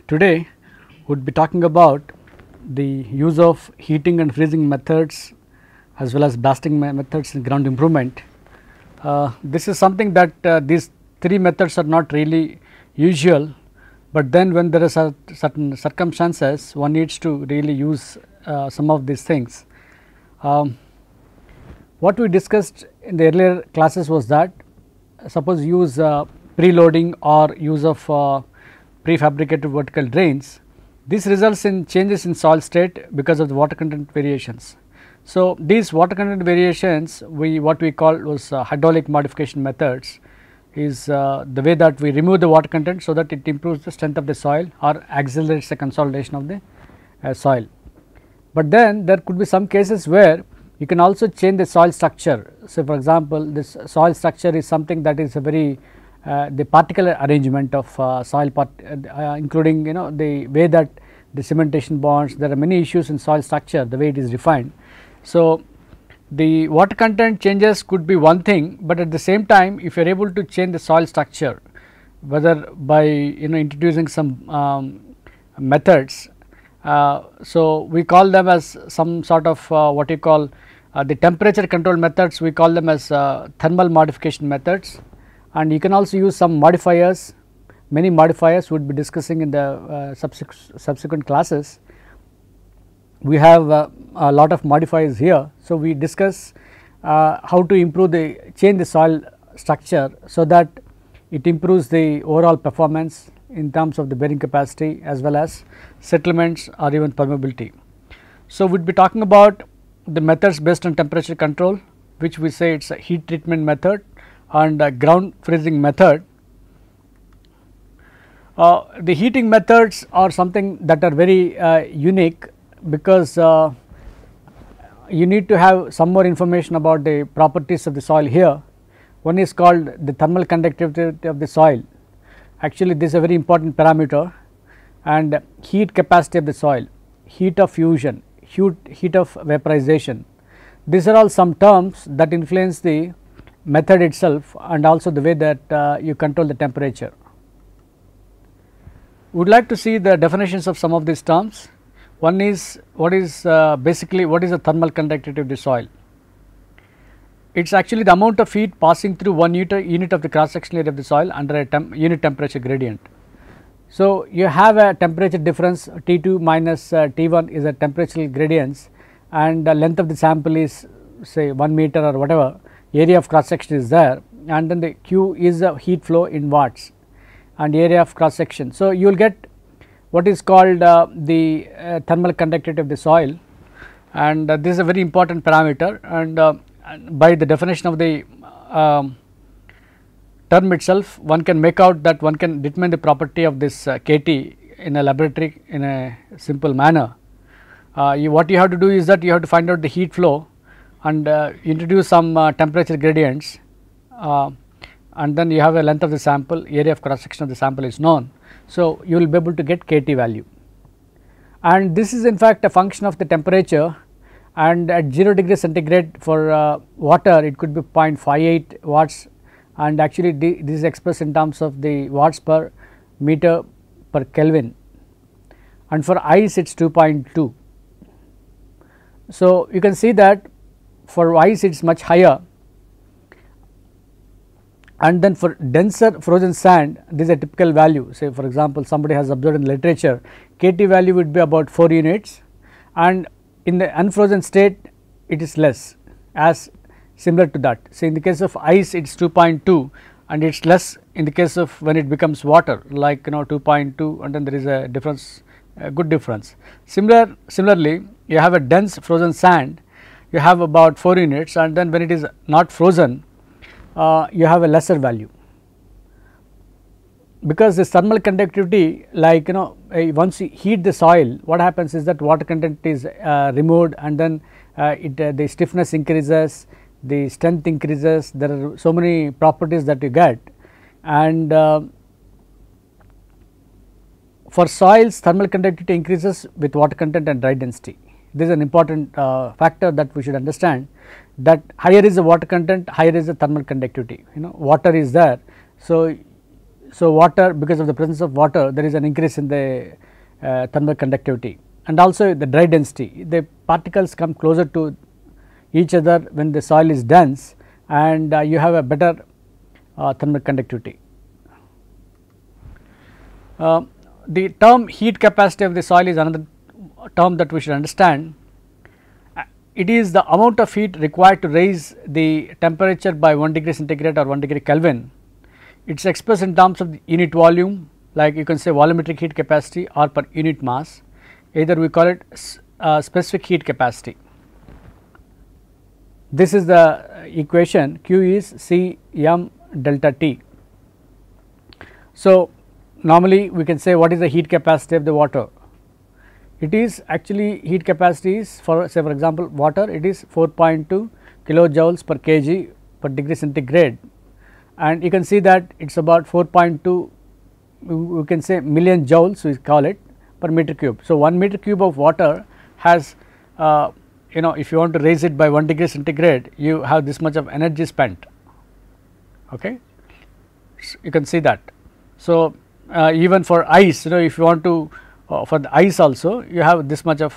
Today we would be talking about the use of heating and freezing methods as well as blasting methods in ground improvement. This is something that these three methods are not really usual, but then when there are certain circumstances one needs to really use some of these things. What we discussed in the earlier classes was that suppose use preloading or use of prefabricated vertical drains. This results in changes in soil state because of the water content variations. So, these water content variations what we call was hydraulic modification methods is the way that we remove the water content so that it improves the strength of the soil or accelerates the consolidation of the soil. But then there could be some cases where you can also change the soil structure. So, for example, this soil structure is something that is a very the particular arrangement of soil including the way that the cementation bonds, there are many issues in soil structure the way it is defined. So, the water content changes could be one thing, but at the same time if you are able to change the soil structure whether by introducing some methods. So, we call them as some sort of what you call the temperature control methods, we call them as thermal modification methods, and you can also use some modifiers, many modifiers we would be discussing in the subsequent classes. We have a lot of modifiers here. So, we discuss how to change the soil structure so that it improves the overall performance in terms of the bearing capacity as well as settlements or even permeability. So, we would be talking about the methods based on temperature control, which we say it is a heat treatment method and a ground freezing method. The heating methods are something that are very unique because you need to have some more information about the properties of the soil here. One is called the thermal conductivity of the soil. Actually, this is a very important parameter, and heat capacity of the soil, heat of fusion, heat of vaporization. These are all some terms that influence the method itself and also the way that you control the temperature. We would like to see the definitions of some of these terms. One is basically what is the thermal conductivity of the soil. It is actually the amount of heat passing through one unit of the cross sectional area of the soil under a unit temperature gradient. So, you have a temperature difference T2 minus T1 is a temperature gradients, and the length of the sample is say 1 meter or whatever, area of cross section is there, and then the Q is a heat flow in watts and area of cross section. So, you will get what is called the thermal conductivity of the soil, and this is a very important parameter, and by the definition of the term itself one can make out that one can determine the property of this KT in a laboratory in a simple manner. What you have to do is that you have to find out the heat flow and introduce some temperature gradients, and then you have a length of the sample, area of cross section of the sample is known. So, you will be able to get KT value, and this is in fact a function of the temperature, and at 0 degree centigrade for water it could be 0.58 watts, and actually this is expressed in terms of the watts per meter per Kelvin, and for ice it is 2.2. So, you can see that for ice it is much higher, and then for denser frozen sand this is a typical value. Say for example, somebody has observed in the literature KT value would be about 4 units, and in the unfrozen state it is less, as similar to that. So, in the case of ice it is 2.2 and it is less in the case of when it becomes water, like 2.2, and then there is a difference, a good difference. Similarly, you have a dense frozen sand, you have about 4 units, and then when it is not frozen you have a lesser value, because this thermal conductivity, like once you heat the soil, what happens is that water content is removed, and then the stiffness increases, the strength increases, there are so many properties that you get, and for soils thermal conductivity increases with water content and dry density. This is an important factor that we should understand, that higher is the water content, higher is the thermal conductivity, water is there. So, So, water, because of the presence of water, there is an increase in the thermal conductivity, and also the dry density. The particles come closer to each other when the soil is dense, and you have a better thermal conductivity. The term heat capacity of the soil is another term that we should understand. It is the amount of heat required to raise the temperature by 1 degree centigrade or 1 degree Kelvin. It is expressed in terms of the unit volume, like you can say volumetric heat capacity, or per unit mass. Either we call it specific heat capacity. This is the equation. Q is C m delta T. So, normally we can say what is the heat capacity of the water. It is actually heat capacity is, for say for example water, it is 4.2 kilojoules per kg per degree centigrade, and you can see that it is about 4.2, we can say million joules we call it, per meter cube. So, 1 meter cube of water has if you want to raise it by 1 degree centigrade, you have this much of energy spent. Okay, so you can see that. So, even for ice, if you want to for the ice also, you have this much of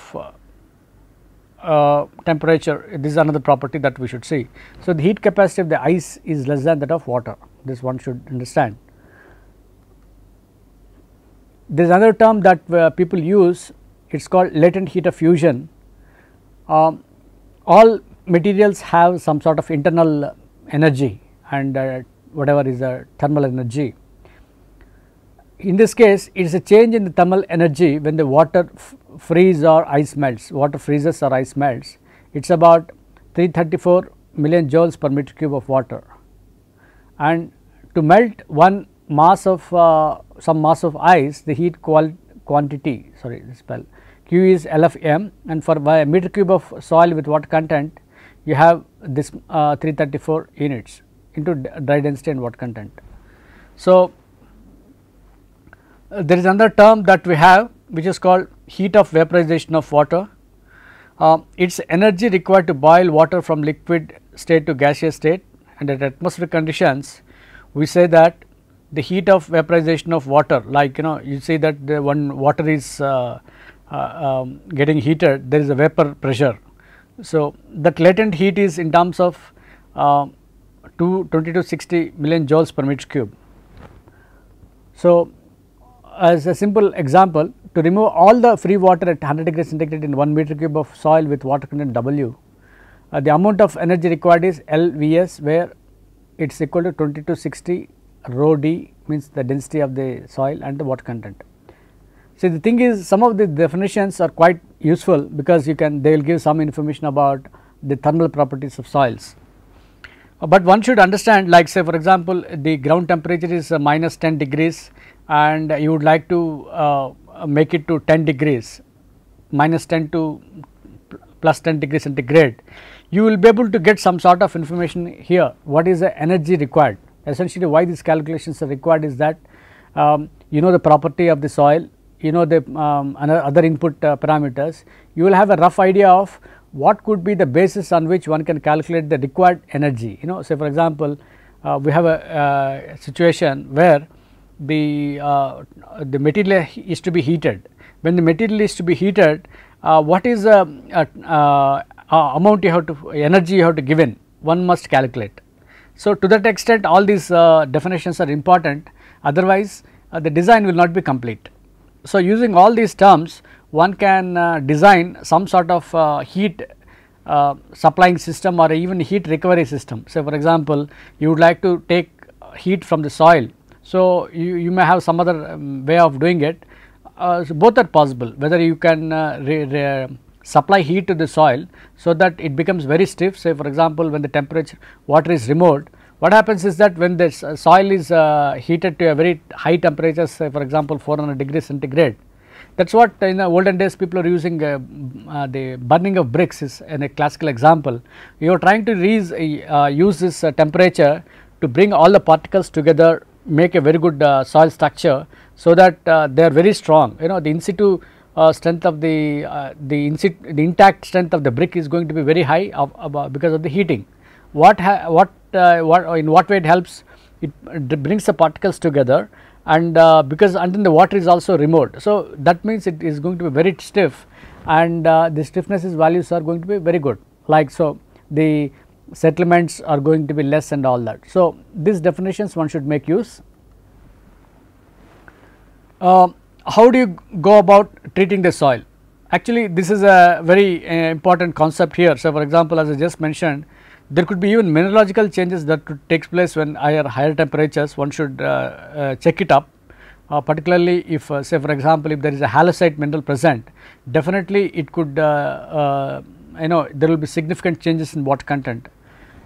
temperature. This is another property that we should see. So, the heat capacity of the ice is less than that of water. This one should understand. There is another term that people use, it is called latent heat of fusion. All materials have some sort of internal energy, and whatever is the thermal energy. In this case, it is a change in the thermal energy when the water freezes or ice melts, water freezes or ice melts. It is about 334 million joules per meter cube of water, and to melt one mass of some mass of ice, the heat quantity, sorry this spell, Q is LFM, and for a meter cube of soil with water content, you have this 334 units into dry density and water content. So, there is another term that we have, which is called heat of vaporization of water. It is energy required to boil water from liquid state to gaseous state, and at atmospheric conditions we say that the heat of vaporization of water, like you see that the when water is getting heated, there is a vapor pressure. So, that latent heat is in terms of 2260 million joules per meter cube. So, as a simple example, to remove all the free water at 100 degree centigrade in 1 meter cube of soil with water content W, the amount of energy required is LVS, where it is equal to 2260 rho d, means the density of the soil and the water content. See, the thing is, some of the definitions are quite useful, because you can, they will give some information about the thermal properties of soils. But one should understand, like say for example, the ground temperature is minus 10 degrees, and you would like to make it to 10 degrees, minus 10 to plus 10 degrees centigrade. You will be able to get some sort of information here, what is the energy required. Essentially why these calculations are required is that you know the property of the soil, you know the other input parameters, you will have a rough idea of what could be the basis on which one can calculate the required energy. Say for example, we have a situation where the material is to be heated. When the material is to be heated, what is the amount you have to, energy you have to give in, one must calculate. So, to that extent all these definitions are important, otherwise the design will not be complete. So, using all these terms, one can design some sort of heat supplying system or even heat recovery system. Say for example, you would like to take heat from the soil. So, you may have some other way of doing it. So both are possible, whether you can supply heat to the soil so that it becomes very stiff. Say for example, when the temperature water is removed, what happens is that when the soil is heated to a very high temperature, say for example 400 degrees centigrade, that is what in the olden days people are using. The burning of bricks is a classical example. You are trying to use this temperature to bring all the particles together, make a very good soil structure, so that they are very strong. The in situ strength of the intact strength of the brick is going to be very high because of the heating. In what way it helps? It brings the particles together, and because and then the water is also removed. So, that means it is going to be very stiff, and the stiffness values are going to be very good, like so the settlements are going to be less and all that. So, these definitions one should make use. How do you go about treating the soil? Actually, this is a very important concept here. So, for example, as I just mentioned, there could be even mineralogical changes that could take place when higher temperatures. One should check it up, particularly if say for example, if there is a halloysite mineral present, definitely it could there will be significant changes in water content.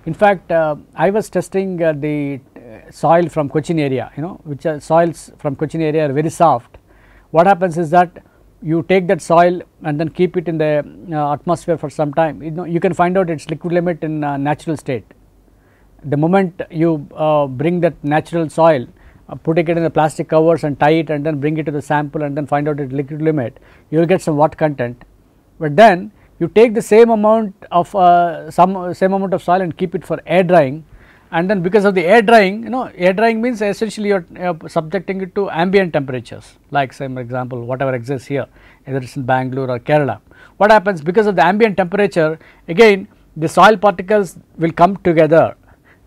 In fact, I was testing the soil from Cochin area, which are soils from Cochin area are very soft. What happens is that you take that soil and then keep it in the atmosphere for some time, you can find out its liquid limit in natural state. The moment you bring that natural soil, putting it in the plastic covers and tie it and then bring it to the sample and then find out its liquid limit, you will get some water content. But then you take the same amount of same amount of soil and keep it for air drying, and then because of the air drying, air drying means essentially you are subjecting it to ambient temperatures, like say for example whatever exists here, either it is in Bangalore or Kerala. What happens, because of the ambient temperature, again the soil particles will come together,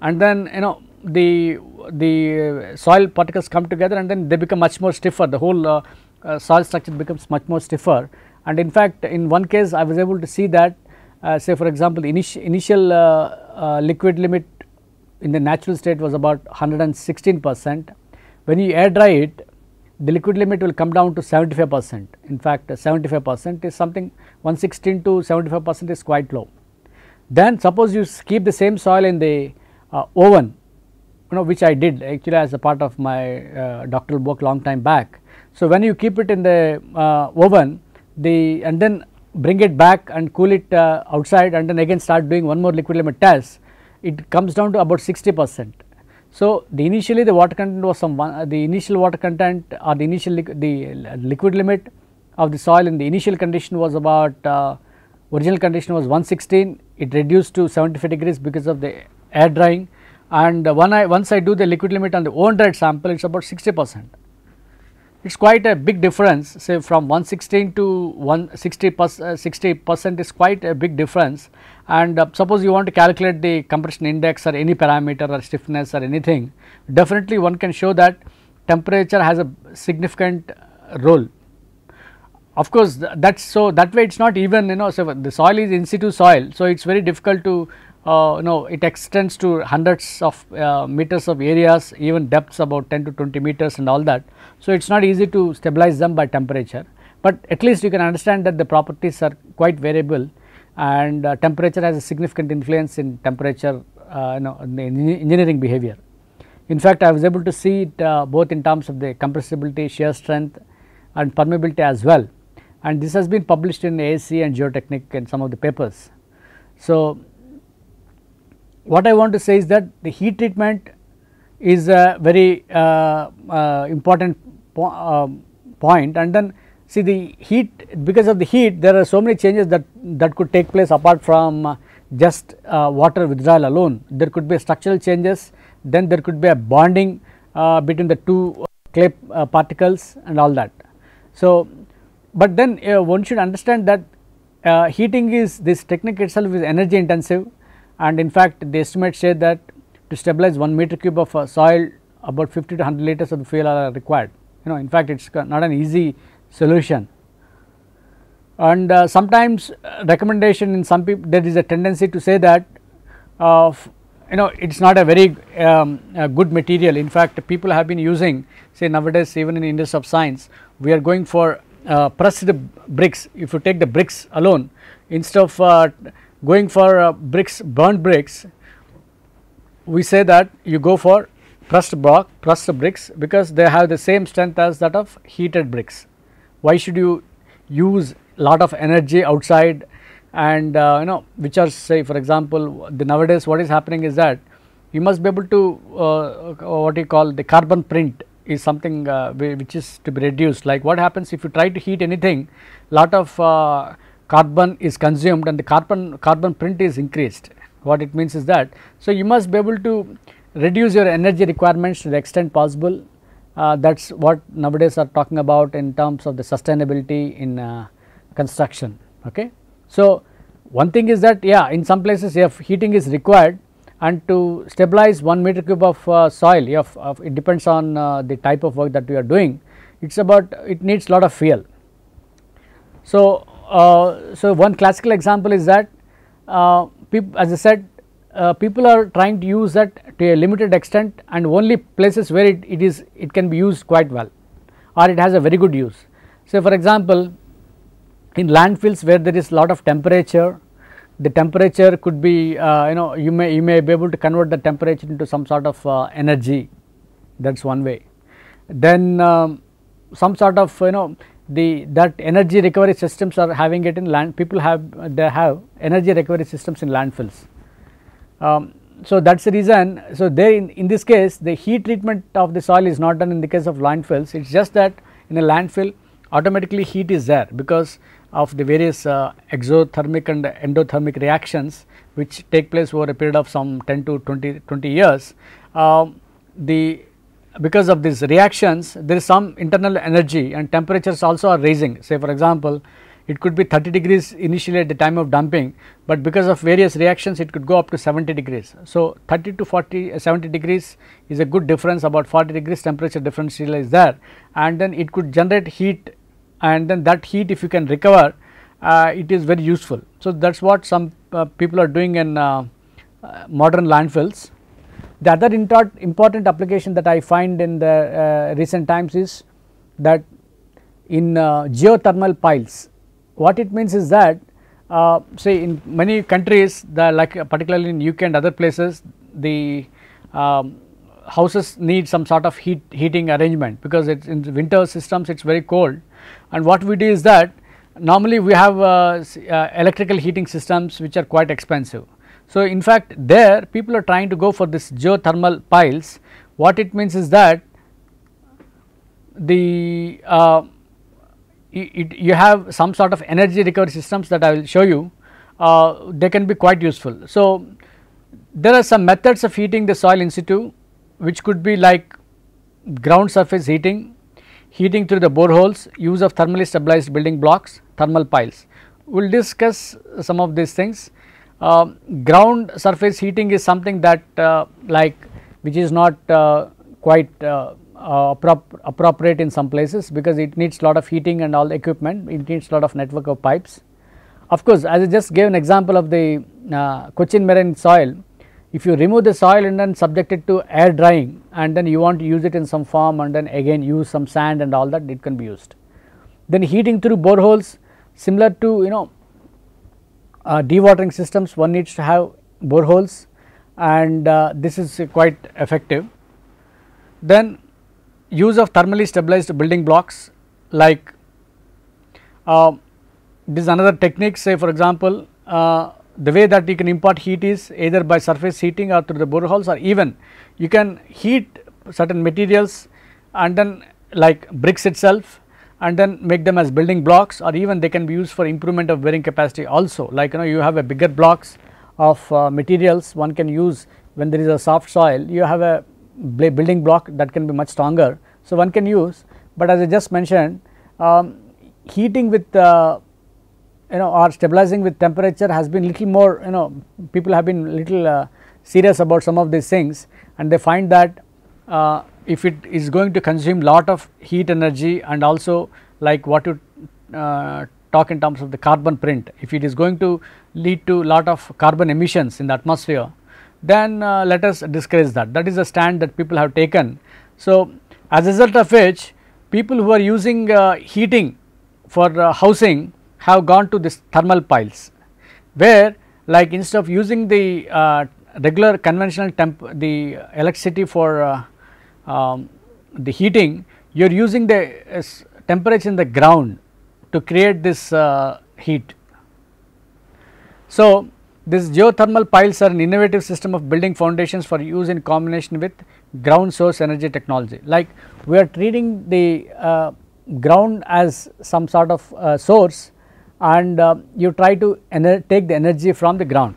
and then the soil particles come together and then they become much more stiffer, the whole soil structure becomes much more stiffer. And in fact, in one case I was able to see that say for example, the initial liquid limit in the natural state was about 116%. When you air dry it, the liquid limit will come down to 75%. In fact, 75% is something, 116 to 75% is quite low. Then suppose you keep the same soil in the oven, which I did actually as a part of my doctoral work long time back. So, when you keep it in the oven, and then bring it back and cool it outside, and then again start doing one more liquid limit test, it comes down to about 60%. So, initially the water content was the initial water content or the initial liquid limit of the soil in the initial condition was about original condition was 116, it reduced to 75 degrees because of the air drying, and once I do the liquid limit on the oven dried sample, it is about 60%. It is quite a big difference, say from 116 to 60% is quite a big difference. And suppose you want to calculate the compression index or any parameter or stiffness or anything, definitely one can show that temperature has a significant role. Of course, that way it is not even, so the soil is in situ soil, so it is very difficult to it extends to hundreds of meters of areas, even depths about 10 to 20 meters and all that. So, it is not easy to stabilize them by temperature, but at least you can understand that the properties are quite variable, and temperature has a significant influence in temperature in the engineering behavior. In fact, I was able to see it both in terms of the compressibility, shear strength and permeability as well, and this has been published in ASC and Geotechnic in some of the papers. So, what I want to say is that the heat treatment is a very important point, and then see the heat, because of the heat there are so many changes that could take place apart from just water withdrawal alone. There could be structural changes, then there could be a bonding between the two clay particles and all that. So, but then one should understand that heating is, this technique itself is energy intensive, and in fact the estimates say that to stabilize 1 meter cube of soil about 50 to 100 liters of the fuel are required. In fact it is not an easy solution, and sometimes recommendation in some people, there is a tendency to say that it is not a very good material. In fact, people have been using, say nowadays even in industry of science, we are going for pressed bricks. If you take the bricks alone, instead of going for burnt bricks, we say that you go for pressed bricks, because they have the same strength as that of heated bricks. Why should you use lot of energy outside, and which are, say for example, nowadays what is happening is that you must be able to what you call the carbon print is something which is to be reduced. Like what happens if you try to heat anything, lot of carbon is consumed and the carbon print is increased. What it means is that, so you must be able to reduce your energy requirements to the extent possible, That is what nowadays are talking about in terms of the sustainability in construction. Okay. So, one thing is that in some places if heating is required, and to stabilize 1 meter cube of soil, it depends on the type of work that we are doing, it needs lot of fuel. So, so one classical example is that as I said, people are trying to use that to a limited extent, and only places where it can be used quite well, or it has a very good use. So, for example, in landfills where there is lot of temperature, the temperature could be you may be able to convert the temperature into some sort of energy. That is one way. Then some sort of that energy recovery systems are having it in land. People have energy recovery systems in landfills. So, that is the reason. So, there in this case the heat treatment of the soil is not done in the case of landfills. It is just that in a landfill automatically heat is there because of the various exothermic and endothermic reactions which take place over a period of some 10 to 20 years. Because of these reactions there is some internal energy, and temperatures also are rising. Say for example, it could be 30 degrees initially at the time of dumping, but because of various reactions it could go up to 70 degrees. So, 30 to 40 70 degrees is a good difference, about 40 degrees temperature differential is there, and then it could generate heat, and then that heat if you can recover it is very useful. So, that is what some people are doing in modern landfills. The other important application that I find in the recent times is that in geothermal piles. What it means is that say in many countries, like particularly in UK and other places, the houses need some sort of heating arrangement, because it is in the winter systems it is very cold, and what we do is that normally we have electrical heating systems which are quite expensive. So, in fact, there people are trying to go for this geothermal piles. What it means is that the you have some sort of energy recovery systems that I will show you. They can be quite useful. So, there are some methods of heating the soil in situ, which could be like ground surface heating, heating through the boreholes, use of thermally stabilized building blocks, thermal piles. We will discuss some of these things. Ground surface heating is something that which is not quite appropriate in some places, because it needs lot of heating and all the equipment, it needs lot of network of pipes. Of course, as I just gave an example of the Cochin marine soil, if you remove the soil and then subject it to air drying, and then you want to use it in some form, and then again use some sand and all that, it can be used. Then heating through boreholes, similar to dewatering systems, one needs to have boreholes, and this is quite effective. Then use of thermally stabilized building blocks, like this is another technique. Say for example, the way that you can impart heat is either by surface heating or through the boreholes, or even you can heat certain materials and then like bricks itself, and then make them as building blocks, or even they can be used for improvement of bearing capacity also. Like you have a bigger blocks of materials one can use when there is a soft soil, you have a building block that can be much stronger. So, one can use, but as I just mentioned, heating with or stabilizing with temperature has been little more, people have been little serious about some of these things, and they find that if it is going to consume lot of heat energy, and also like what you talk in terms of the carbon print, if it is going to lead to lot of carbon emissions in the atmosphere, then let us discourage that. That is a stand that people have taken. So, as a result of which, people who are using heating for housing have gone to this thermal piles, where like instead of using the regular conventional the electricity for the heating, you are using the temperature in the ground to create this heat. So, this geothermal piles are an innovative system of building foundations for use in combination with ground source energy technology. Like we are treating the ground as some sort of source, and you try to take the energy from the ground.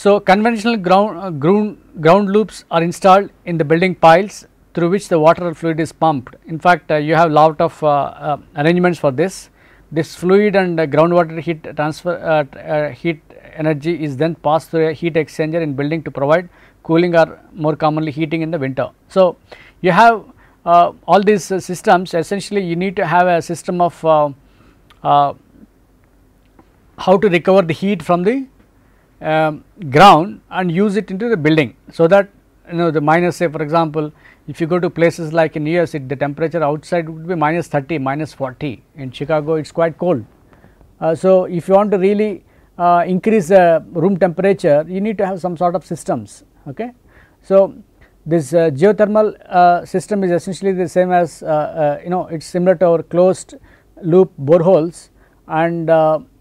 So, conventional ground loops are installed in the building piles through which the water fluid is pumped. In fact, you have lot of arrangements for this. This fluid and groundwater heat transfer heat energy is then passed through a heat exchanger in building to provide cooling or more commonly heating in the winter. So, you have all these systems. Essentially you need to have a system of how to recover the heat from the ground and use it into the building. So, that the minus, say for example, if you go to places like in US, the temperature outside would be minus 30, minus 40. In Chicago it is quite cold. So, if you want to really increase the room temperature, you need to have some sort of systems. Okay. So, this geothermal system is essentially the same as it is similar to our closed loop boreholes, and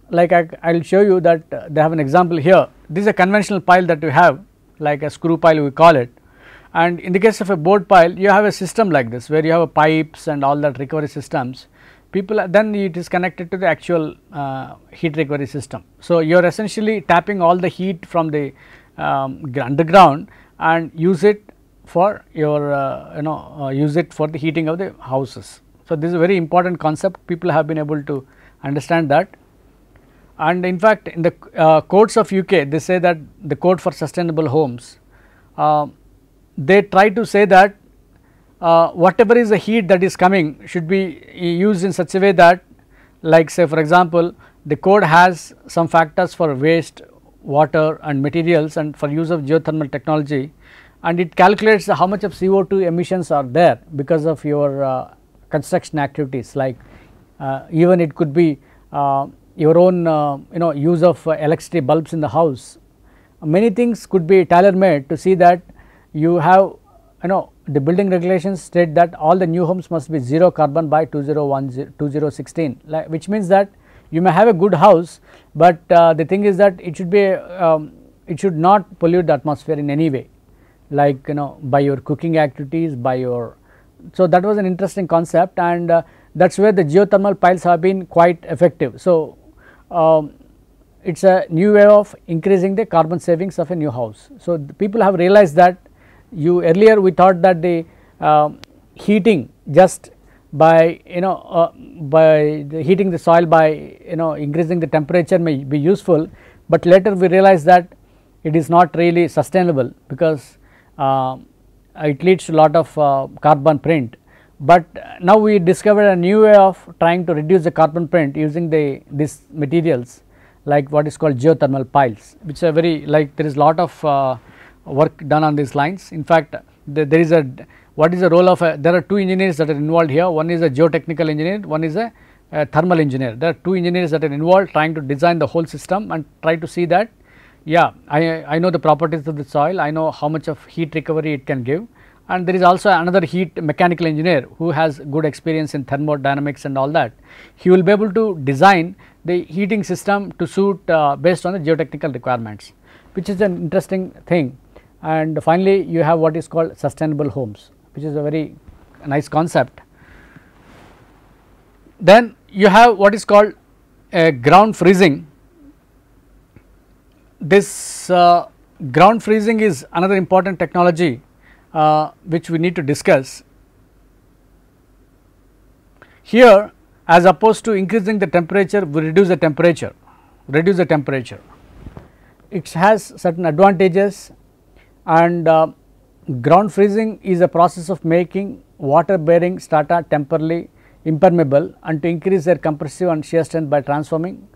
like I will show you that they have an example here. This is a conventional pile that we have, like a screw pile we call it, and in the case of a bored pile you have a system like this where you have a pipes and all that recovery systems. People then it is connected to the actual heat recovery system. So, you are essentially tapping all the heat from the underground and use it for your use it for the heating of the houses. So, this is a very important concept. People have been able to understand that, and in fact in the codes of UK they say that the code for sustainable homes, they try to say that whatever is the heat that is coming should be used in such a way that, like say for example, the code has some factors for waste, water and materials and for use of geothermal technology, and it calculates how much of CO2 emissions are there because of your construction activities, like even it could be your own use of electricity bulbs in the house. Many things could be tailor made to see that you have the building regulations state that all the new homes must be zero carbon by 2016, which means that you may have a good house, but the thing is that it should be it should not pollute the atmosphere in any way, like by your cooking activities, by your. So, that was an interesting concept, and that is where the geothermal piles have been quite effective. So, it is a new way of increasing the carbon savings of a new house. So, the people have realized that earlier we thought that the heating just by by heating the soil by increasing the temperature may be useful, but later we realized that it is not really sustainable because it leads to a lot of carbon print. But now we discovered a new way of trying to reduce the carbon print using these materials, like what is called geothermal piles, which are very, like, there is a lot of work done on these lines. In fact, there is what is the role of there are two engineers that are involved here. One is a geotechnical engineer, one is a thermal engineer. There are two engineers that are involved trying to design the whole system and try to see that, yeah, I know the properties of the soil, I know how much of heat recovery it can give, and there is also another heat mechanical engineer who has good experience in thermodynamics and all that. He will be able to design the heating system to suit based on the geotechnical requirements, which is an interesting thing. And finally, you have what is called sustainable homes, which is a very nice concept. Then you have what is called ground freezing. This ground freezing is another important technology which we need to discuss. Here, as opposed to increasing the temperature, we reduce the temperature. It has certain advantages, and ground freezing is a process of making water bearing strata temporarily impermeable and to increase their compressive and shear strength by transforming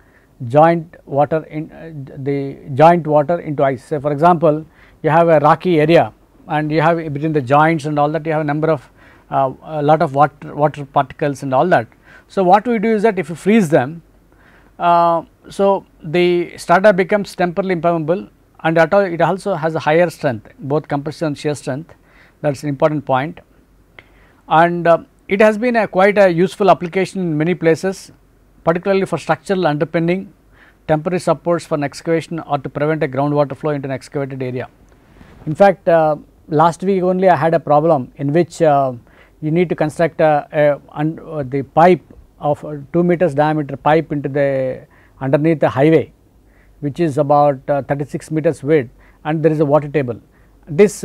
joint water into ice. Say for example, you have a rocky area and you have between the joints and all that, you have a number of a lot of water particles and all that. So, what we do is that if you freeze them, so the strata becomes temporarily impermeable, and it also has a higher strength, both compressive and shear strength. That is an important point, and it has been quite a useful application in many places, particularly for structural underpinning, temporary supports for an excavation, or to prevent a groundwater flow into an excavated area. In fact, last week only I had a problem in which you need to construct the pipe of 2 meters diameter pipe into the underneath the highway, which is about 36 meters width, and there is a water table. This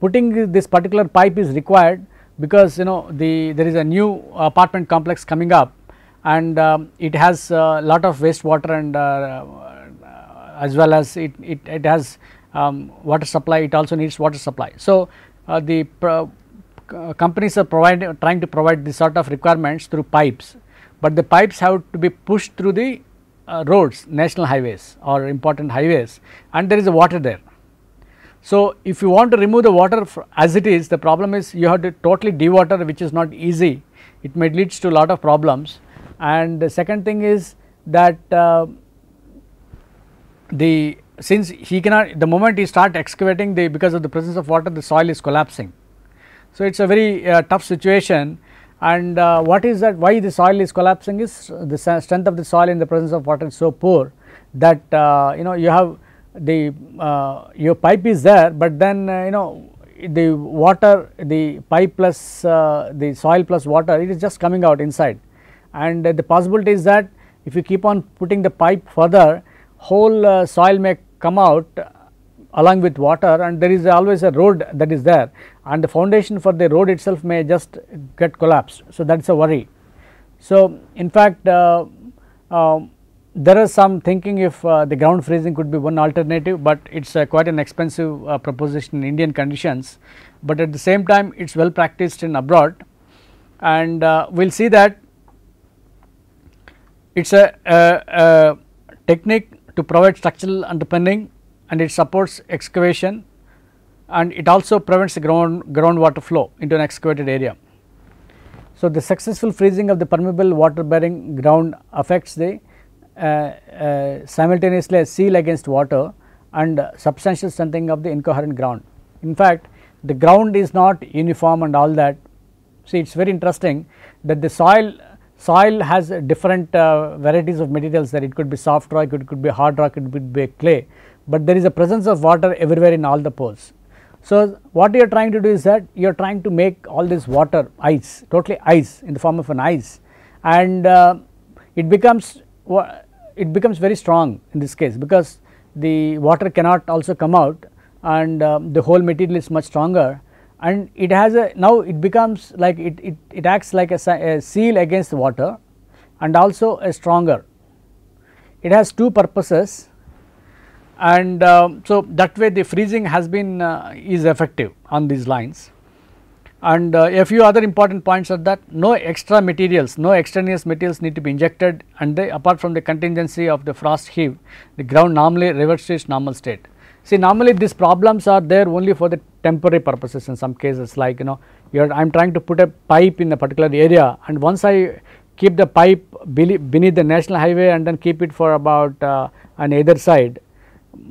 putting this particular pipe is required because there is a new apartment complex coming up, and it has a lot of wastewater, and as well as it has water supply, it also needs water supply. So, the companies are trying to provide this sort of requirements through pipes, but the pipes have to be pushed through the roads, national highways or important highways, and there is a water there. So, if you want to remove the water as it is, the problem is you have to totally dewater, which is not easy. It may lead to a lot of problems. And the second thing is that since he cannot, the moment he start excavating, because of the presence of water, the soil is collapsing. So, it is a very tough situation, and what is that, why the soil is collapsing is the strength of the soil in the presence of water is so poor that you have your pipe is there, but then the water, the pipe plus the soil plus water, it is just coming out inside, and the possibility is that if you keep on putting the pipe further, whole soil may come out along with water, and there is always a road that is there, and the foundation for the road itself may just get collapsed. So, that is a worry. So, in fact, there is some thinking if the ground freezing could be one alternative, but it is quite an expensive proposition in Indian conditions, but at the same time it is well practiced in abroad, and we will see that it is a technique to provide structural underpinning, and it supports excavation, and it also prevents the groundwater flow into an excavated area. So, the successful freezing of the permeable water bearing ground affects the simultaneously a seal against water and substantial strengthening of the incoherent ground. In fact, the ground is not uniform and all that. See, it is very interesting that the soil has different varieties of materials, that it could be soft rock, it could be hard rock, it could be clay, but there is a presence of water everywhere in all the pores. So, what you are trying to do is that you are trying to make all this water ice, totally ice in the form of an ice, and it becomes very strong in this case, because the water cannot also come out, and the whole material is much stronger, and it has now it becomes like it acts like a seal against the water, and also a stronger. It has two purposes, and so that way the freezing has been is effective on these lines. And a few other important points are that no extra materials, no extraneous materials need to be injected, and apart from the contingency of the frost heave, the ground normally reverts to its normal state. See, normally these problems are there only for the temporary purposes in some cases, like I am trying to put a pipe in a particular area, and once I keep the pipe beneath the national highway and then keep it for about on either side,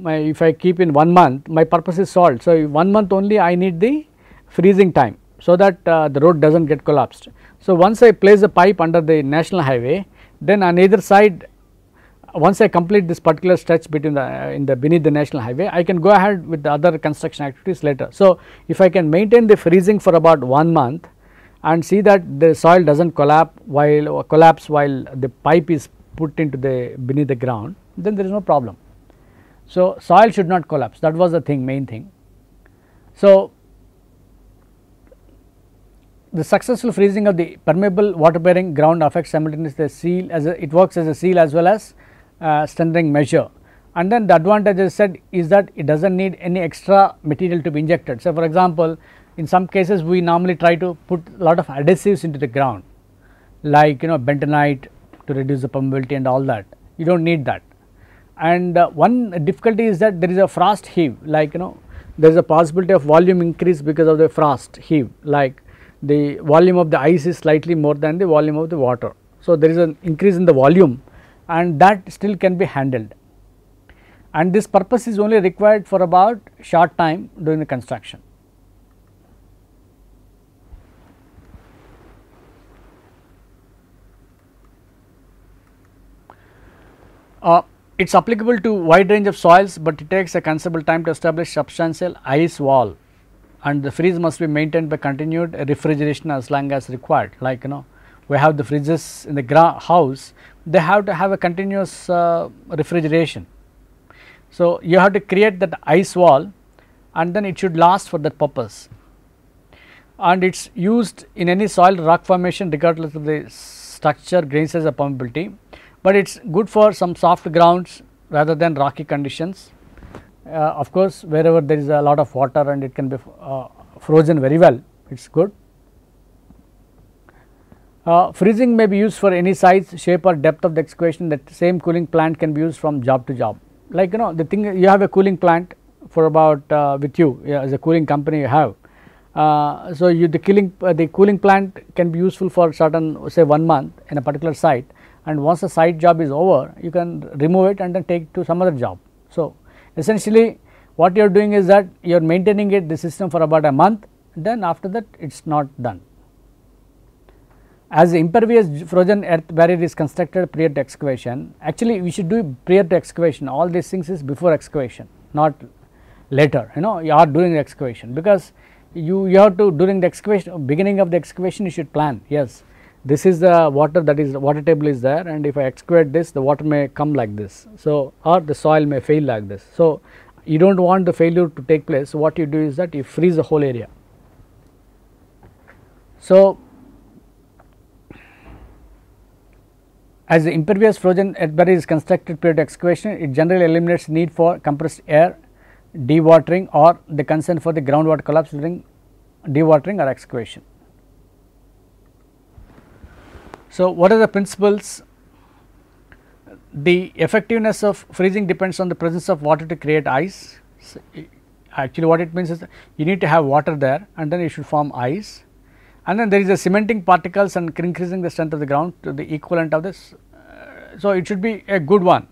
if I keep in 1 month, my purpose is solved. So, 1 month only I need the freezing time, so that the road does not get collapsed. So, once I place the pipe under the national highway, then on either side, once I complete this particular stretch between beneath the national highway, I can go ahead with the other construction activities later. So, if I can maintain the freezing for about 1 month and see that the soil does not collapse while the pipe is put into the beneath the ground, then there is no problem. So, soil should not collapse, that was the main thing. So, the successful freezing of the permeable water bearing ground affects simultaneously the seal it works as a seal as well as strengthening measure, and then the advantage as said is that it does not need any extra material to be injected. So, for example, in some cases we normally try to put a lot of adhesives into the ground, like bentonite to reduce the permeability and all that. You do not need that. And one difficulty is that there is a frost heave, like there is a possibility of volume increase because of the frost heave, like the volume of the ice is slightly more than the volume of the water. So, there is an increase in the volume, and that still can be handled, and this purpose is only required for about short time during the construction. It is applicable to wide range of soils, but it takes a considerable time to establish substantial ice wall, and the freeze must be maintained by continued refrigeration as long as required, like we have the fridges in the house, they have to have a continuous refrigeration. So, you have to create that ice wall and then it should last for that purpose, and it is used in any soil rock formation regardless of the structure, grain size or permeability, but it is good for some soft grounds rather than rocky conditions. Of course, wherever there is a lot of water and it can be frozen very well, it is good. Freezing may be used for any size, shape or depth of the excavation. That same cooling plant can be used from job to job. Like the thing, you have a cooling plant for about with you, as a cooling company you have. So, the cooling plant can be useful for certain, say 1 month in a particular site, and once the site job is over, you can remove it and then take it to some other job. So, essentially what you are doing is that you are maintaining the system for about a month, then after that it is not done. As the impervious frozen earth barrier is constructed prior to excavation, actually we should do prior to excavation, all these things is before excavation, not later, you are during the excavation, because you have to, during the excavation, beginning of the excavation you should plan, yes, this is the water, that is the water table is there, and if I excavate this, the water may come like this, so or the soil may fail like this. So, you do not want the failure to take place, so what you do is that you freeze the whole area. So, as the impervious frozen earth barrier is constructed prior to excavation, it generally eliminates need for compressed air, dewatering or the concern for the groundwater collapse during dewatering or excavation. So, what are the principles? The effectiveness of freezing depends on the presence of water to create ice. So, actually what it means is you need to have water there and then you should form ice, and then there is a cementing particles and increasing the strength of the ground to the equivalent of this. So, it should be a good one,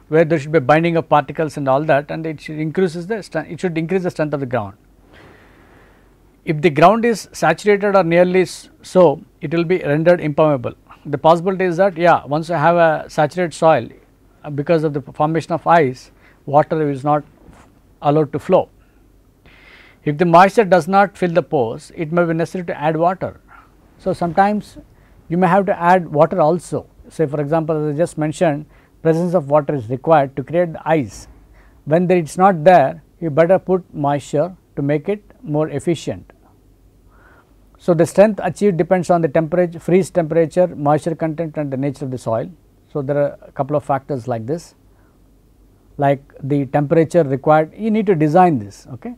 where there should be binding of particles and all that, and it should increase the strength, it should increase the strength of the ground. If the ground is saturated or nearly so, it will be rendered impermeable. The possibility is that once you have a saturated soil, because of the formation of ice, water is not allowed to flow. If the moisture does not fill the pores, it may be necessary to add water. So, sometimes you may have to add water also. Say for example, as I just mentioned, presence of water is required to create the ice. When it is not there, you better put moisture to make it more efficient. So, the strength achieved depends on the temperature, freeze temperature, moisture content and the nature of the soil. So, there are a couple of factors like this, like the temperature required, you need to design this. Okay.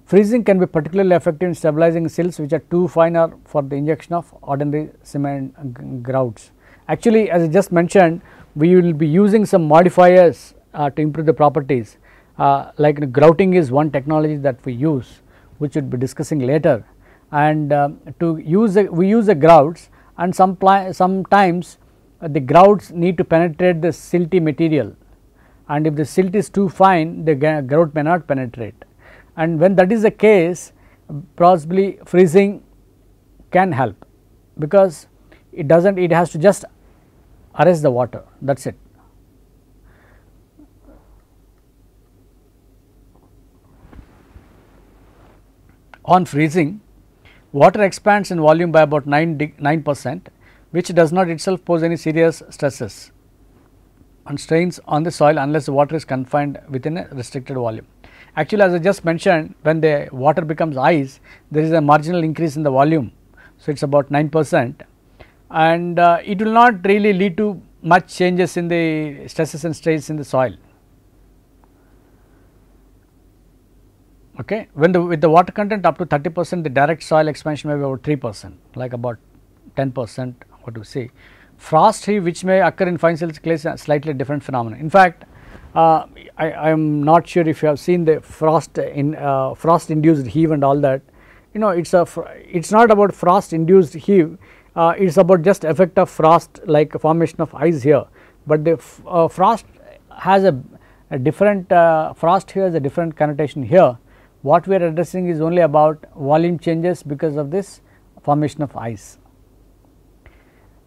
Freezing can be particularly effective in stabilizing sills which are too fine or for the injection of ordinary cement grouts. Actually, as I just mentioned, we will be using some modifiers to improve the properties, like grouting is one technology that we use, which we will be discussing later. And to use we use the grouts, and sometimes the grouts need to penetrate the silty material, and if the silt is too fine, the grout may not penetrate. And when that is the case, possibly freezing can help, because it does not, it has to just arrest the water, that is it. On freezing, water expands in volume by about 9%, which does not itself pose any serious stresses and strains on the soil unless the water is confined within a restricted volume. Actually, as I just mentioned, when the water becomes ice, there is a marginal increase in the volume. So, it is about 9%, and it will not really lead to much changes in the stresses and strains in the soil. Okay. When with the water content up to 30%, the direct soil expansion may be about 3%, like about 10% what you see. Frost heave, which may occur in fine silts clay, is a slightly different phenomenon. In fact, I am not sure if you have seen the frost induced heave and all that. It's not about frost induced heave, it's about just effect of frost, like formation of ice here, but the frost has a different frost here has a different connotation here. What we are addressing is only about volume changes because of this formation of ice.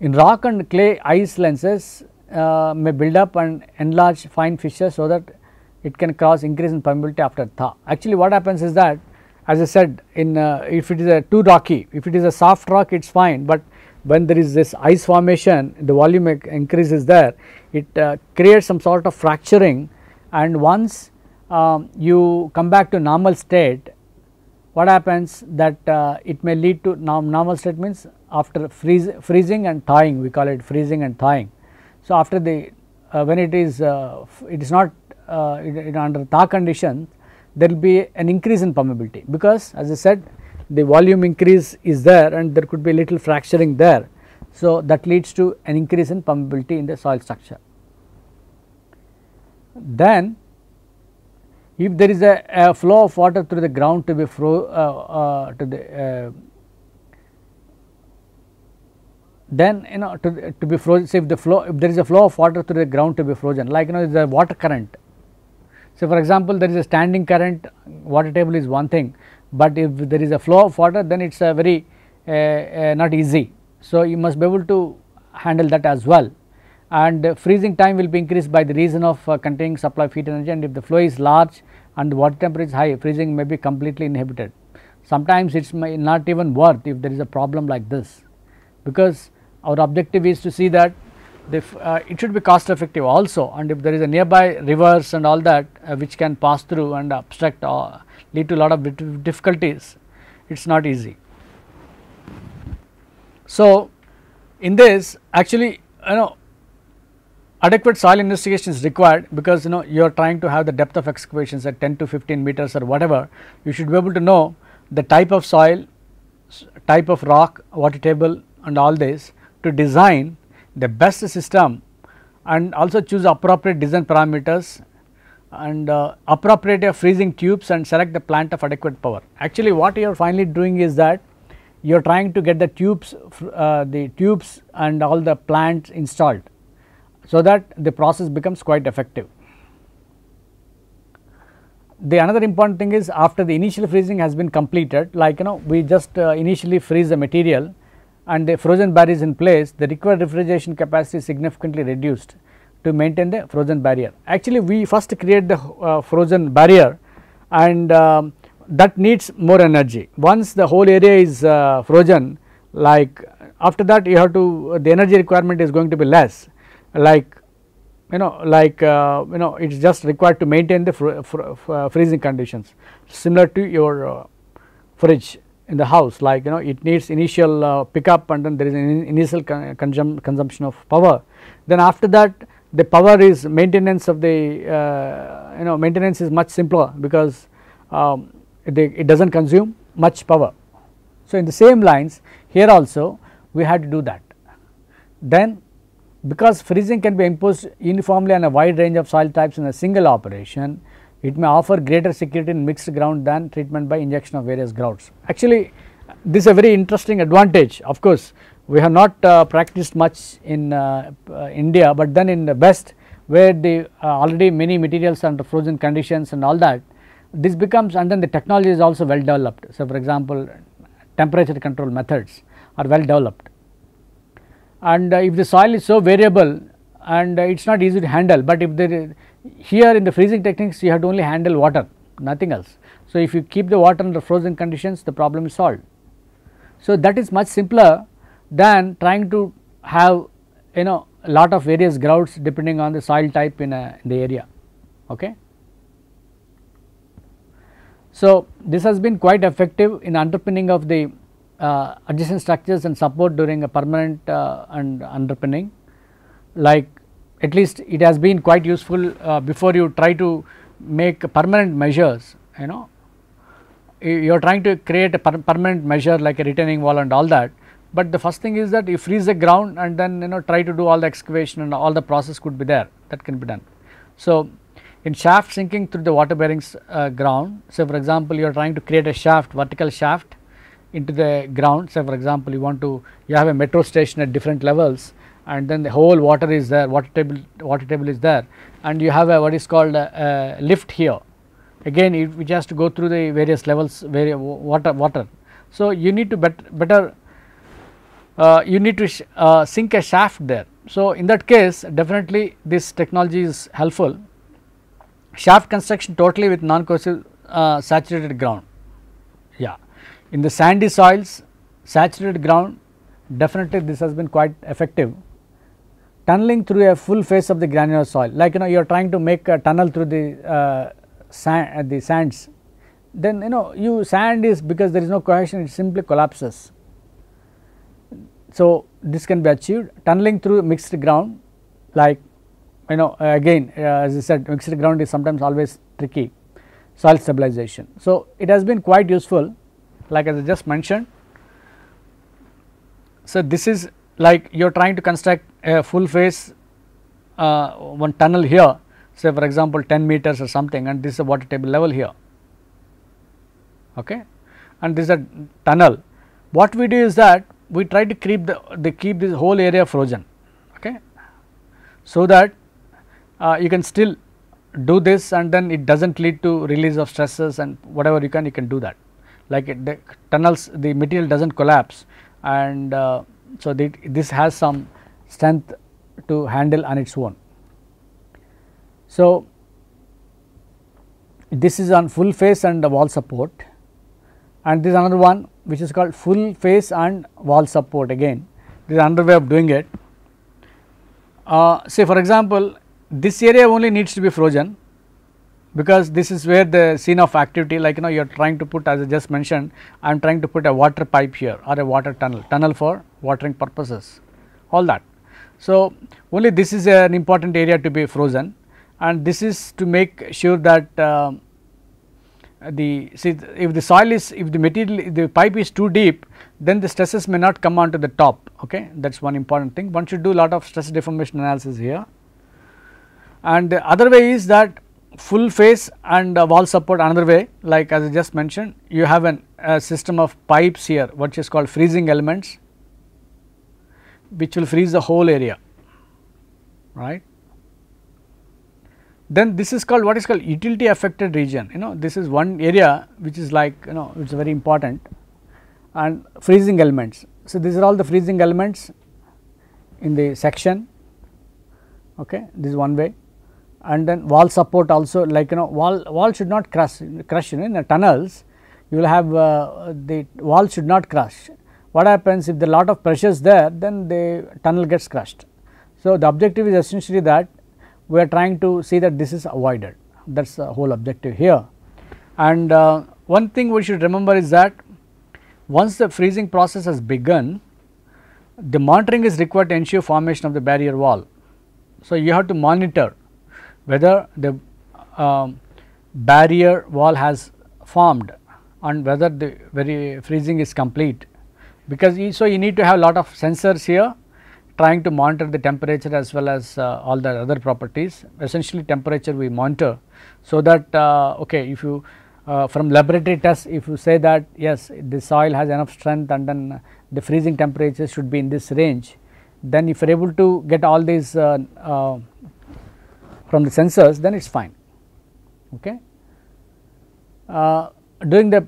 In rock and clay, ice lenses may build up and enlarge fine fissures so that it can cause increase in permeability after thaw. Actually, what happens is that, as I said, in if it is too rocky, if it is a soft rock, it is fine, but when there is this ice formation, the volume increases there, it creates some sort of fracturing, and once you come back to normal state, what happens that it may lead to normal state means after freezing and thawing, we call it freezing and thawing. So, after the when it is not under thaw conditions, there will be an increase in permeability, because as I said the volume increase is there and there could be little fracturing there. So, that leads to an increase in permeability in the soil structure. Then if there is a flow of water through the ground to be then to be frozen, say if there is a flow of water through the ground to be frozen, like the water current. So, for example, there is a standing current, water table is one thing, but if there is a flow of water, then it is a very not easy. So, you must be able to handle that as well, and freezing time will be increased by the reason of containing supply of heat energy, and if the flow is large and the water temperature is high, freezing may be completely inhibited. Sometimes it is not even worth if there is a problem like this, because our objective is to see that it should be cost effective also, and if there is a nearby rivers and all that which can pass through and obstruct or lead to a lot of difficulties, it is not easy. So, in this actually adequate soil investigation is required, because you are trying to have the depth of excavations at 10 to 15 meters or whatever. You should be able to know the type of soil, type of rock, water table and all this to design the best system, and also choose appropriate design parameters and appropriate freezing tubes and select the plant of adequate power. Actually what you are finally doing is that you are trying to get the tubes and all the plants installed, so that the process becomes quite effective. The another important thing is, after the initial freezing has been completed, like we just initially freeze the material and the frozen barrier is in place, the required refrigeration capacity is significantly reduced to maintain the frozen barrier. Actually we first create the frozen barrier, and that needs more energy. Once the whole area is frozen, like after that you have to, the energy requirement is going to be less, like it is just required to maintain the freezing conditions, similar to your fridge in the house, like it needs initial pickup, and then there is an initial consumption of power. Then after that the power is maintenance of the maintenance is much simpler, because it does not consume much power. So, in the same lines here also we had to do that. Then because freezing can be imposed uniformly on a wide range of soil types in a single operation, it may offer greater security in mixed ground than treatment by injection of various grouts. Actually this is a very interesting advantage. Of course we have not practiced much in India, but then in the West, where the already many materials are under frozen conditions and all that, this becomes, and then the technology is also well developed. So, for example, temperature control methods are well developed, and if the soil is so variable and it is not easy to handle, but if there is, here in the freezing techniques you have to only handle water, nothing else. So, if you keep the water under frozen conditions, the problem is solved. So, that is much simpler than trying to have lot of various grouts depending on the soil type in the area. Okay. So, this has been quite effective in underpinning of the adjacent structures and support during a permanent and underpinning, like at least it has been quite useful before you try to make permanent measures. You are trying to create a permanent measure like a retaining wall and all that, but the first thing is that you freeze the ground and then try to do all the excavation, and all the process could be there, that can be done. So, in shaft sinking through the water bearing ground, so for example you are trying to create a shaft, vertical shaft into the ground. So, for example you have a metro station at different levels, and then the whole water is there, water table is there, and you have a what is called a lift here, again which has to go through the various levels, water. So, you need to you need to sink a shaft there. So, in that case definitely this technology is helpful. Shaft construction totally with non-corrosive saturated ground. Yeah, in the sandy soils, saturated ground definitely this has been quite effective. Tunneling through a full face of the granular soil, like you are trying to make a tunnel through the sands, then sand is, because there is no cohesion, it simply collapses. So, this can be achieved. Tunneling through mixed ground, like again as I said, mixed ground is sometimes always tricky. Soil stabilization. So, it has been quite useful, like as I just mentioned. So, this is like you are trying to construct a full face one tunnel here, say for example 10 meters or something, and this is a water table level here, okay, and this is a tunnel. What we do is that we try to keep this whole area frozen, okay, so that you can still do this, and then it does not lead to release of stresses, and whatever you can do that, like the tunnels, the material does not collapse, and so this has some strength to handle on its own. So, this is on full face and wall support, and this is another one which is called full face and wall support. Again, this is another way of doing it. Say for example, this area only needs to be frozen, because this is where the scene of activity, like you are trying to put, as I just mentioned, I am trying to put a water pipe here or a water tunnel for watering purposes, all that. So, only this is an important area to be frozen, and this is to make sure that if the soil is, if the material, the pipe is too deep, then the stresses may not come onto the top, okay, that is one important thing. One should do a lot of stress deformation analysis here. And the other way is that full face and wall support, another way, like as I just mentioned, you have a system of pipes here, which is called freezing elements, which will freeze the whole area, right. Then this is called, what is called utility affected region, this is one area which is like which is very important, and freezing elements. So, these are all the freezing elements in the section, okay, this is one way. And then wall support also, like wall should not crush in the tunnels, you will have the wall should not crush. What happens if there are lot of pressures there, then the tunnel gets crushed. So, the objective is essentially that we are trying to see that this is avoided, that is the whole objective here. And one thing we should remember is that once the freezing process has begun, the monitoring is required to ensure formation of the barrier wall. So, you have to monitor whether the barrier wall has formed and whether the freezing is complete, because you need to have a lot of sensors here trying to monitor the temperature as well as all the other properties. Essentially temperature we monitor, so that okay, if you from laboratory tests, if you say that yes, the soil has enough strength and then the freezing temperature should be in this range, then if you are able to get all these from the sensors, then it is fine, okay. During the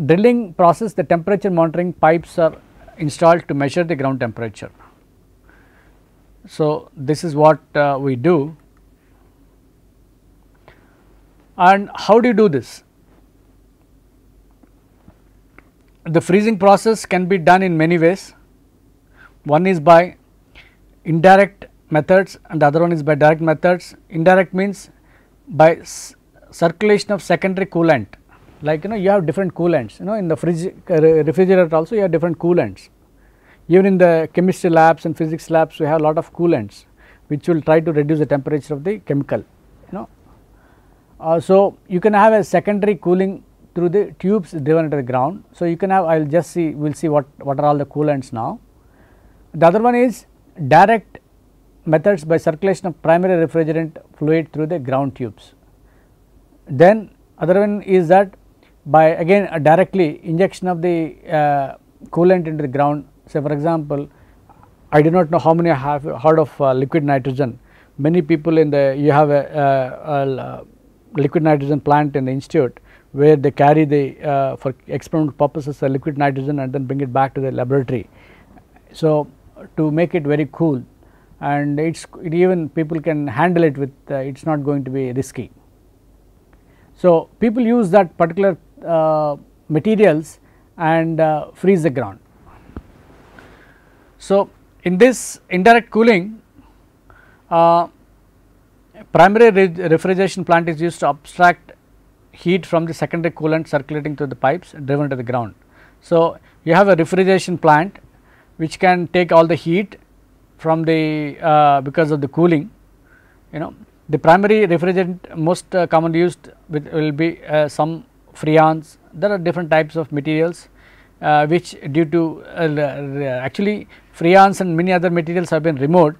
drilling process, the temperature monitoring pipes are installed to measure the ground temperature. So, this is what we do. And how do you do this? The freezing process can be done in many ways. One is by indirect methods and the other one is by direct methods. Indirect means by circulation of secondary coolant, like you have different coolants, in the refrigerator also you have different coolants. Even in the chemistry labs and physics labs we have a lot of coolants which will try to reduce the temperature of the chemical, so you can have a secondary cooling through the tubes driven into the ground. So, you can have, I will just see, we will see what are all the coolants now. The other one is direct methods by circulation of primary refrigerant fluid through the ground tubes. Then other one is that by again directly injection of the coolant into the ground. Say for example, I do not know how many have heard of liquid nitrogen. Many people in the, you have a liquid nitrogen plant in the institute where they carry the for experimental purposes the liquid nitrogen and then bring it back to the laboratory. So, to make it very cool, and it even people can handle it with it is not going to be risky. So, people use that particular materials and freeze the ground. So, in this indirect cooling, primary refrigeration plant is used to abstract heat from the secondary coolant circulating through the pipes driven to the ground. So, you have a refrigeration plant which can take all the heat from the because of the cooling, you know. The primary refrigerant most commonly used will be some freons. There are different types of materials which due to actually freons and many other materials have been removed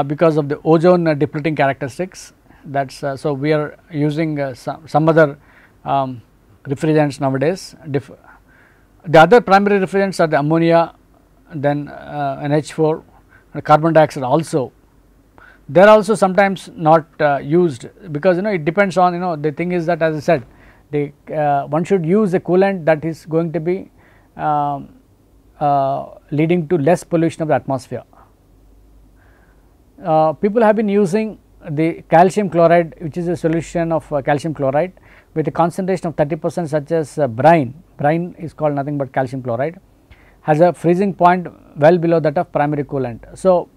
because of the ozone depleting characteristics. That is so we are using some other refrigerants nowadays. The other primary refrigerants are the ammonia, then NH4 and carbon dioxide also. They are also sometimes not used because it depends on the thing is that, as I said, the one should use a coolant that is going to be leading to less pollution of the atmosphere. People have been using the calcium chloride, which is a solution of calcium chloride with a concentration of 30% such as brine. Brine is called nothing but calcium chloride, has a freezing point well below that of primary coolant. So,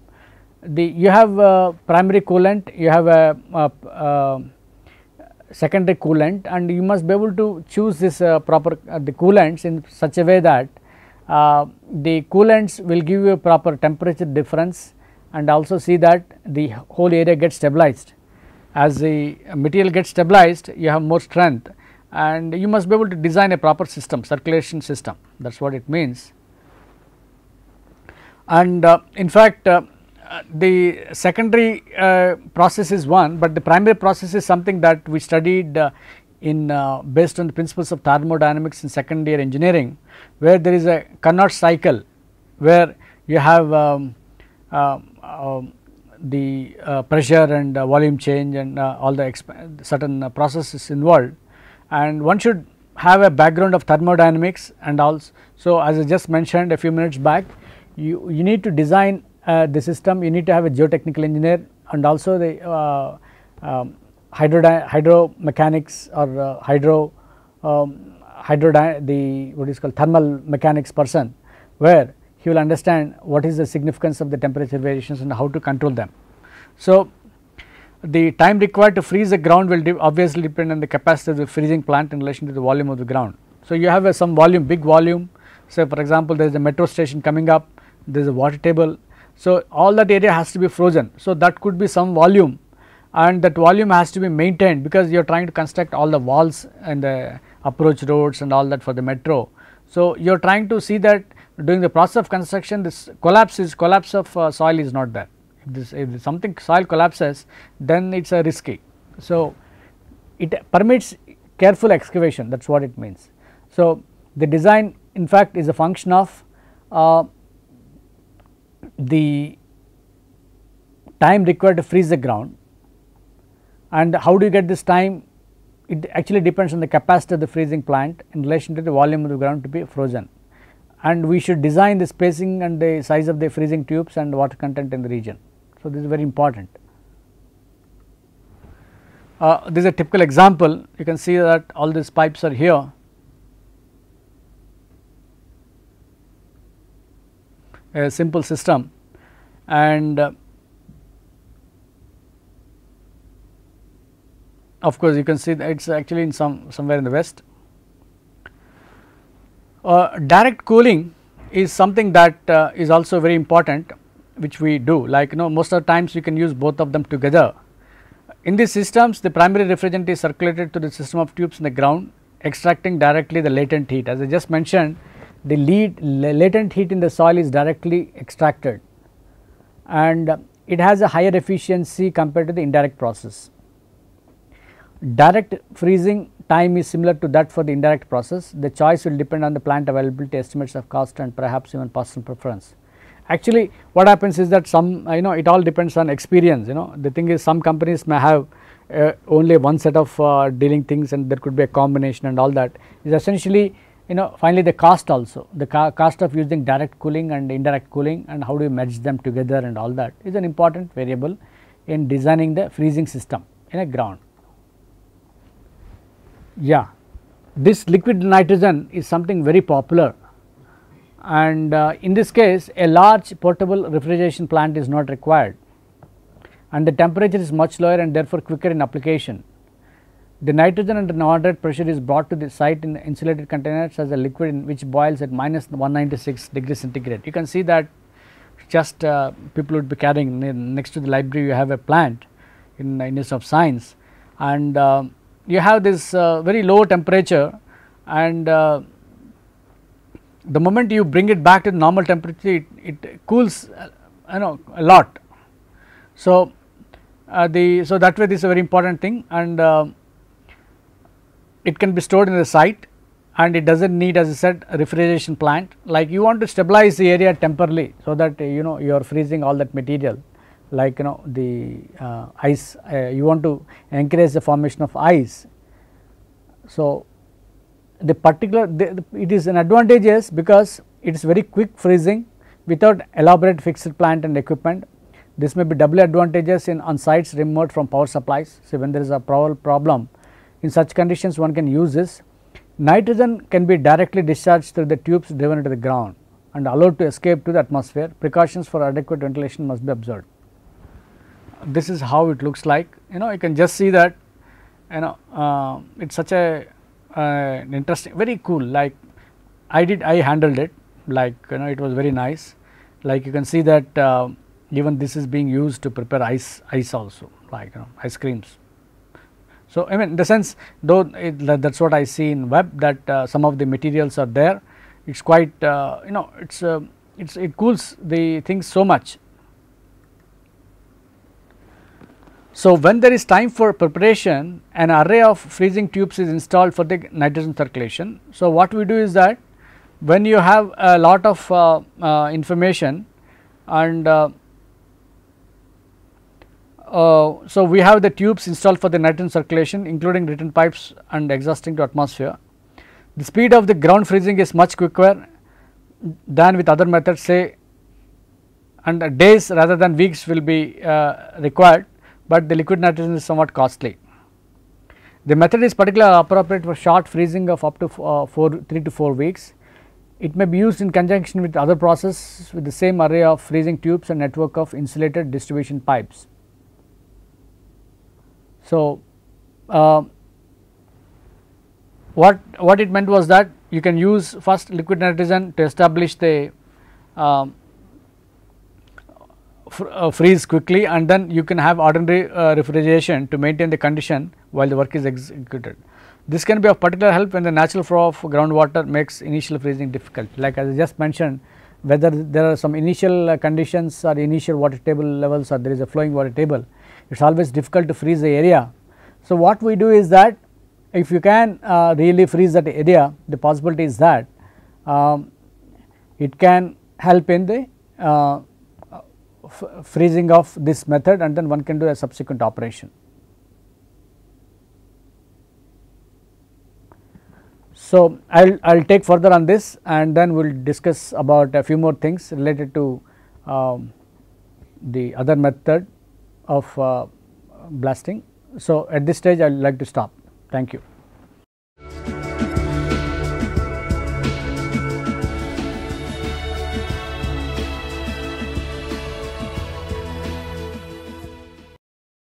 you have primary coolant, you have a secondary coolant, and you must be able to choose this proper the coolants in such a way that the coolants will give you a proper temperature difference, and also see that the whole area gets stabilized. As the material gets stabilized, you have more strength, and you must be able to design a proper system, circulation system, that is what it means. And in fact, the secondary process is one, but the primary process is something that we studied in based on the principles of thermodynamics in second year engineering, where there is a Carnot cycle where you have the pressure and volume change and all the certain processes involved, and one should have a background of thermodynamics. And also, so as I just mentioned a few minutes back, you need to design the system, you need to have a geotechnical engineer, and also the hydromechanics or the what is called thermal mechanics person, where he will understand what is the significance of the temperature variations and how to control them. So, the time required to freeze the ground will obviously depend on the capacity of the freezing plant in relation to the volume of the ground. So, you have some volume, big volume. So, for example, there is a metro station coming up, there is a water table. So, all that area has to be frozen. So, that could be some volume, and that volume has to be maintained because you are trying to construct all the walls and the approach roads and all that for the metro. So, you are trying to see that during the process of construction this collapse of soil is not there. If something soil collapses, then it is a risky. So, it permits careful excavation, that is what it means. So, the design in fact is a function of the time required to freeze the ground, and how do you get this time? It actually depends on the capacity of the freezing plant in relation to the volume of the ground to be frozen, and we should design the spacing and the size of the freezing tubes and water content in the region. So, this is very important. This is a typical example. You can see that all these pipes are here. A simple system, and of course, you can see that it is actually in somewhere in the west. Direct cooling is something that is also very important, which we do, like most of the times you can use both of them together. In these systems, the primary refrigerant is circulated to the system of tubes in the ground, extracting directly the latent heat. As I just mentioned, the latent heat in the soil is directly extracted, and it has a higher efficiency compared to the indirect process. Direct freezing time is similar to that for the indirect process. The choice will depend on the plant availability, estimates of cost, and perhaps even personal preference. Actually, what happens is that some it all depends on experience. The thing is, some companies may have only one set of dealing things, and there could be a combination and all that. Is essentially finally the cost also, the cost of using direct cooling and indirect cooling, and how do you merge them together, and all that is an important variable in designing the freezing system in a ground. Yeah, this liquid nitrogen is something very popular and in this case a large portable refrigeration plant is not required, and the temperature is much lower and therefore quicker in application. The nitrogen under moderate pressure is brought to the site in insulated containers as a liquid in which boils at minus 196 degrees centigrade. You can see that just people would be carrying next to the library. You have a plant in Institute of Science, and you have this very low temperature, and the moment you bring it back to the normal temperature, it cools a lot. So, so that way this is a very important thing, and it can be stored in the site, and it does not need, as I said, a refrigeration plant. Like you want to stabilize the area temporarily, so that you are freezing all that material, like the ice, you want to encourage the formation of ice. So, the particular it is an advantageous because it is very quick freezing without elaborate fixed plant and equipment. This may be doubly advantageous on sites remote from power supplies. So, when there is a power problem, in such conditions one can use this. Nitrogen can be directly discharged through the tubes driven into the ground and allowed to escape to the atmosphere. Precautions for adequate ventilation must be observed. This is how it looks like. You can just see that it's such a interesting, very cool. Like I handled it, like it was very nice. Like you can see that even this is being used to prepare ice also, like ice creams. So, I mean in the sense, though that is what I see in web, that some of the materials are there. It is quite it cools the things so much. So, when there is time for preparation, an array of freezing tubes is installed for the nitrogen circulation. So, what we do is that when you have a lot of information, and so we have the tubes installed for the nitrogen circulation, including return pipes and exhausting to atmosphere. The speed of the ground freezing is much quicker than with other methods, say, and days rather than weeks will be required, but the liquid nitrogen is somewhat costly. The method is particularly appropriate for short freezing of up to 3 to 4 weeks. It may be used in conjunction with other processes with the same array of freezing tubes and network of insulated distribution pipes. So, what it meant was that you can use first liquid nitrogen to establish the freeze quickly, and then you can have ordinary refrigeration to maintain the condition while the work is executed. This can be of particular help when the natural flow of groundwater makes initial freezing difficult. Like as I just mentioned, whether there are some initial conditions or initial water table levels, or there is a flowing water table, it is always difficult to freeze the area. So, what we do is that if you can really freeze that area, the possibility is that it can help in the freezing of this method, and then one can do a subsequent operation. So, I will take further on this, and then we will discuss about a few more things related to the other method of blasting. So, at this stage I would like to stop. Thank you.